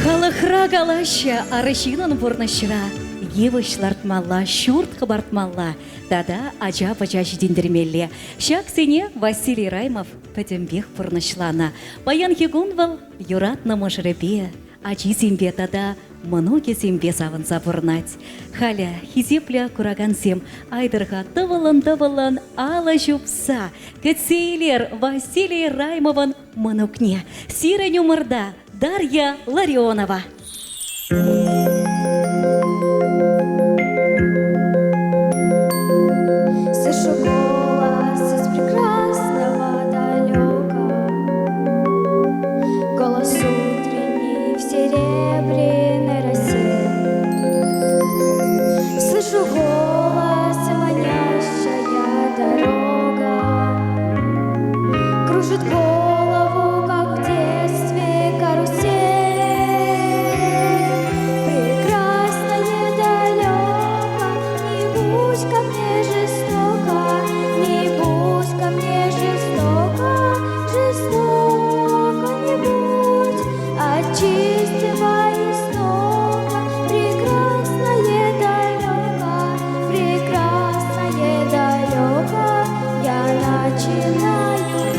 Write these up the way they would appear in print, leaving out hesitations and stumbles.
Халыхра галаща арышинын бурнышыра. Евышлартмалла, шурт хабартмалла. Дада ажа-бажа жидиндермелле. Шак сене Василий Раймов пөтімбек бурнышлана. Баян хигунвал юратна можребе. Ачи зембе тада много зембе савынса бурнать. Халя хизепля кураган сем айдырға тывылын ала жупса. Кетсейлер Василий Раймовын мынукне. Сирень умырда Дарья Ларионова. Слышу голос из прекрасного далека, голос утренний в серебряной росе. Слышу голос, манящая дорога, кружит голову, как в детстве карусель. Прекрасное далеко, не будь ко мне жестоко, не будь ко мне жестоко, жестоко не будь, от чистого истока. Прекрасное далеко, я начинаю путь.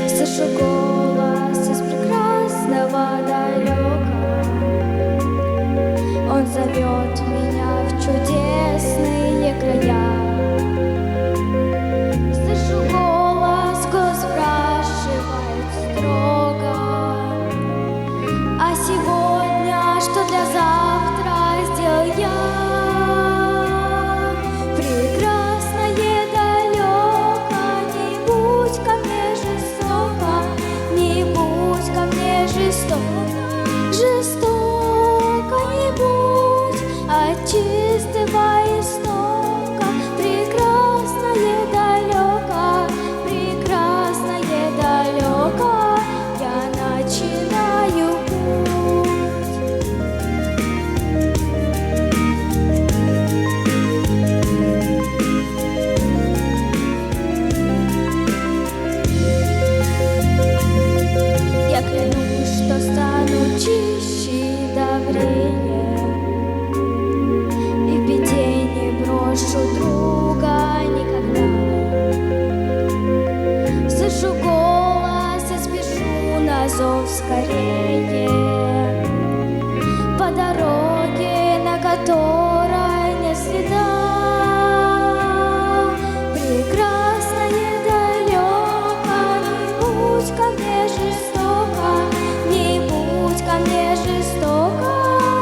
Слышу голос из прекрасного далека, он зовет меня в чудесные края. Слышу голос спрашивает строго: а сегодня что для завтра сделал я? Прекрасное далеко, не будь ко мне жестоко, не будь ко мне жестоко, жестоко не будь, от чистого истока. Прекрасное далеко, я начинаю путь. Я клянусь, что стану чище и добрее, и в беде не брошу друга никогда. Слышу голос и спешу на зов скорее, по дороге, на которой нет следа. Прекрасное далеко, не будь ко мне жестоко, не будь ко мне жестоко,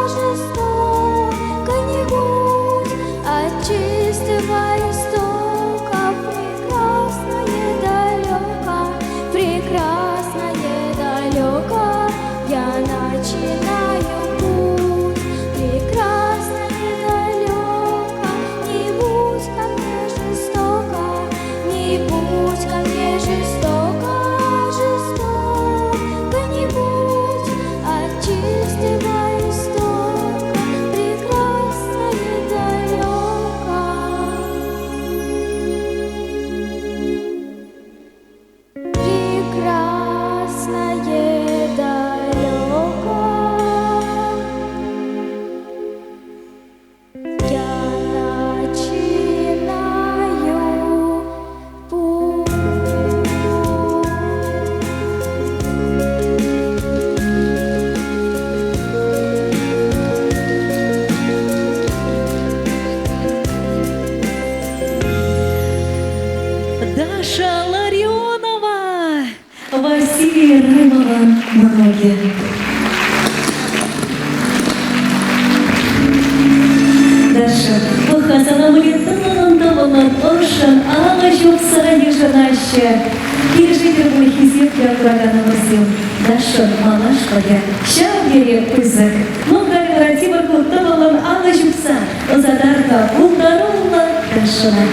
жестоко не будь, от чистого истока. Прекрасное далеко, я начинаю путь. Прекрасное далеко, не будь ко мне жестоко, не будь ко мне жестоко, жестоко не будь, от чистого истока. Прекрасное далеко. Прекрасное далеко, я начинаю путь. Даша Ларионова, Василий Раймова, многие. Даша, похазала улетала давала ошан, ала жук сарани жанаще. Киржите был хизеп для ураганного сил. Даша, малашкая, шавгере пызык. Мугай вративар куртавалан ала жукса, задарка улдарула Дашана.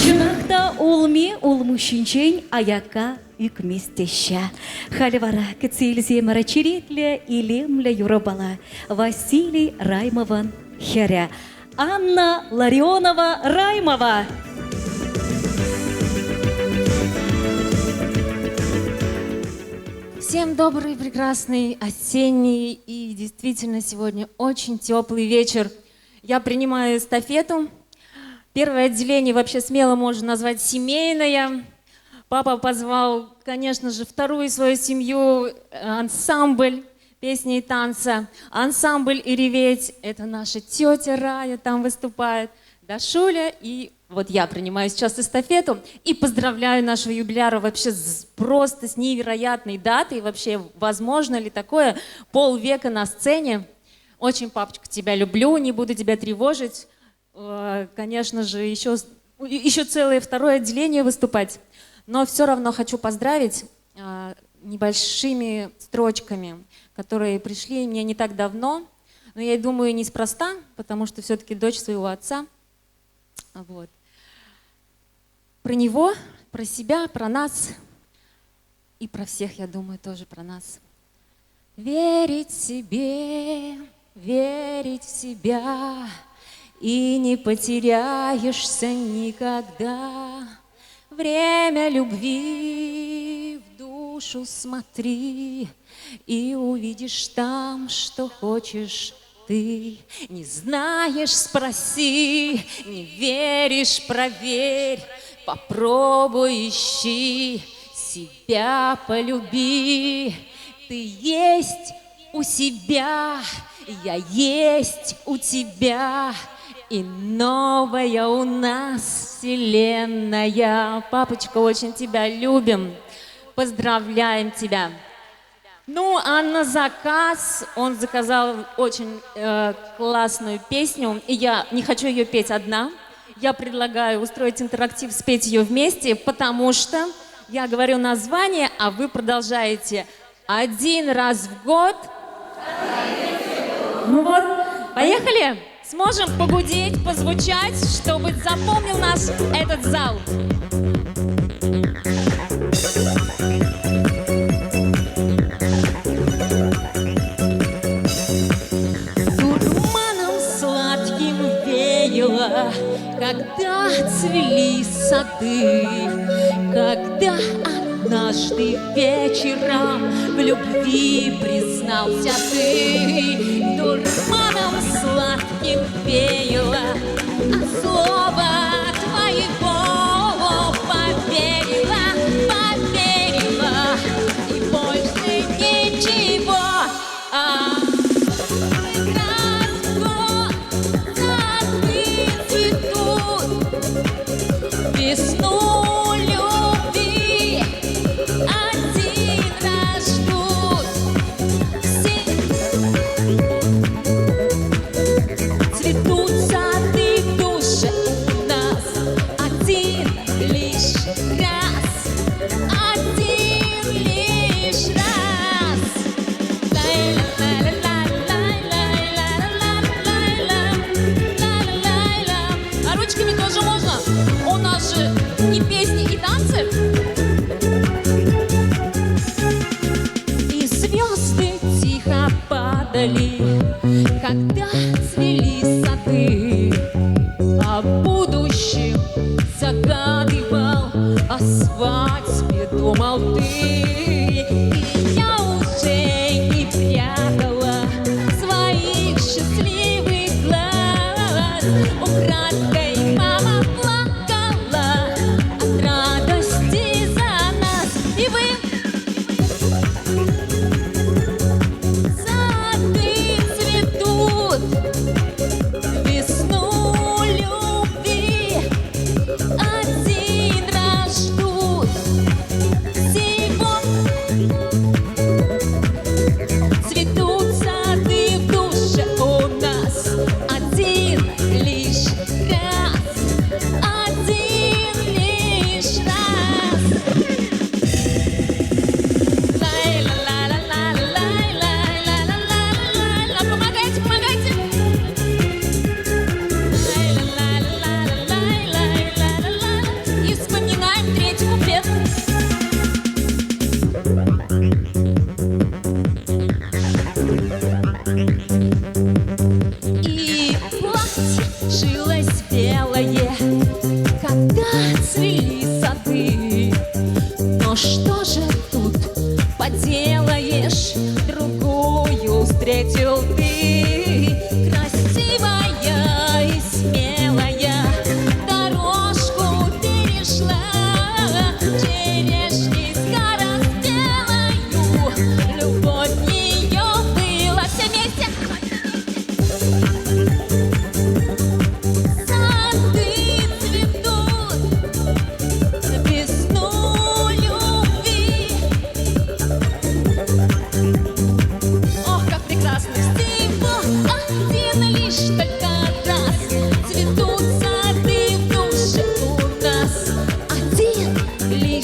Чунакта улми улмушинчень аяка үкместеща. Халивара кецейлзе марачеретле илемле юробала. Василий Раймован херя. Анна Ларионова Раймова. Всем добрый, прекрасный осенний и действительно сегодня очень теплый вечер. Я принимаю эстафету. Первое отделение вообще смело можно назвать семейное. Папа позвал, конечно же, вторую свою семью, ансамбль песни и танца. Ансамбль «И реветь» — это наша тетя Рая там выступает, Дашуля, и вот я принимаю сейчас эстафету и поздравляю нашего юбиляра вообще просто с невероятной датой. Вообще, возможно ли такое полвека на сцене? Очень, папочка, тебя люблю, не буду тебя тревожить. Конечно же, еще целое второе отделение выступать. Но все равно хочу поздравить небольшими строчками, которые пришли мне не так давно. Но я думаю, неспроста, потому что все-таки дочь своего отца. Вот. Про него, про себя, про нас и про всех, я думаю, тоже про нас. Верить себе, верить в себя, и не потеряешься никогда. Время любви в душу смотри, и увидишь там, что хочешь ты. Не знаешь — спроси, не веришь — проверь, попробуй, ищи, себя полюби. Ты есть у себя, я есть у тебя, и новая у нас вселенная. Папочка, очень тебя любим, поздравляем тебя. Ну, а на заказ он заказал очень классную песню, и я не хочу ее петь одна. Я предлагаю устроить интерактив, спеть ее вместе, потому что я говорю название, а вы продолжаете один раз в год. Ну вот, поехали! Сможем погудеть, позвучать, чтобы запомнил нас этот зал. Дурманом сладким веяло, когда цвели сады, когда однажды вечером в любви признался ты. Дурманом сладким веяло, а слово твоего поверила, поверила, и больше ничего. Весну любви один раз ждут. Цветут сады в душе у нас один лишь раз, один лишь раз. А ручками тоже можно? У нас же и песни, и танцы. И звезды тихо падали, когда цвели сады. О будущем загадывал, о свадьбе думал ты. И я уже не прятала своих счастливых глаз. Украдкой мама плакала от радости за нас. И вы сады цветут, весну любви один раз ждут. Всего цветут сады в душе у нас один лишь раз.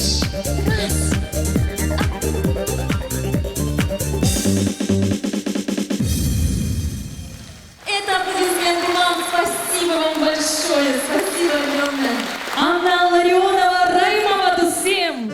вещь. Раз. Это аплодисменты вам. Спасибо вам большое. Спасибо огромное. Анна Ларионова, Раймова Тусим.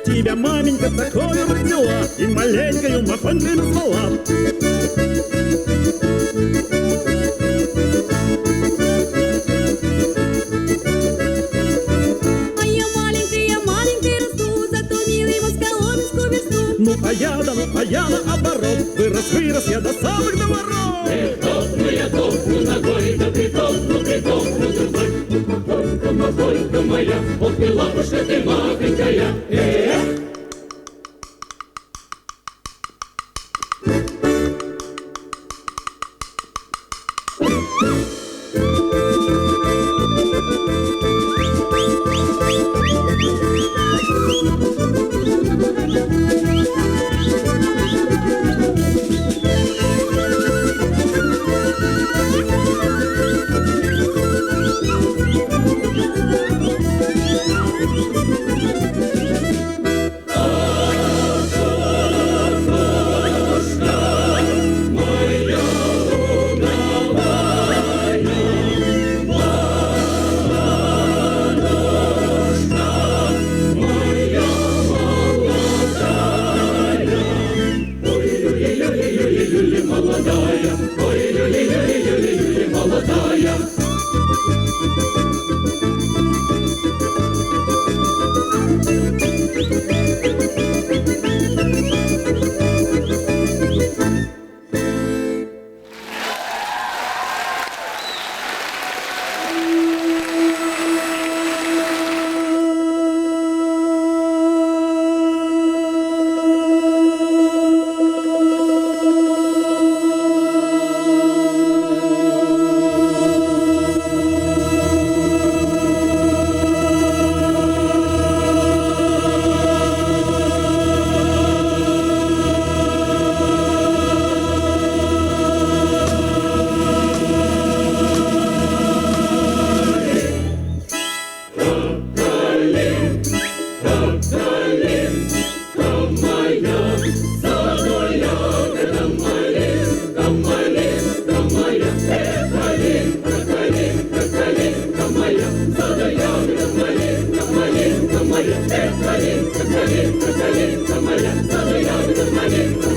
Тебя маменька такой родила и маленькою махонькой назвала. А я маленькая расту, зато милый москаломецкую версту. Ну а я наоборот, вырос я до самых доворот. Эх, топну я топну ногой, да притопну другой. Махонька моя, ох ты лапушка ты махонькая. Эх! калинка, калинка, калинка моя, сада ягода малинка, малинка моя, калинка, калинка, калинка моя, сада ягода малинка,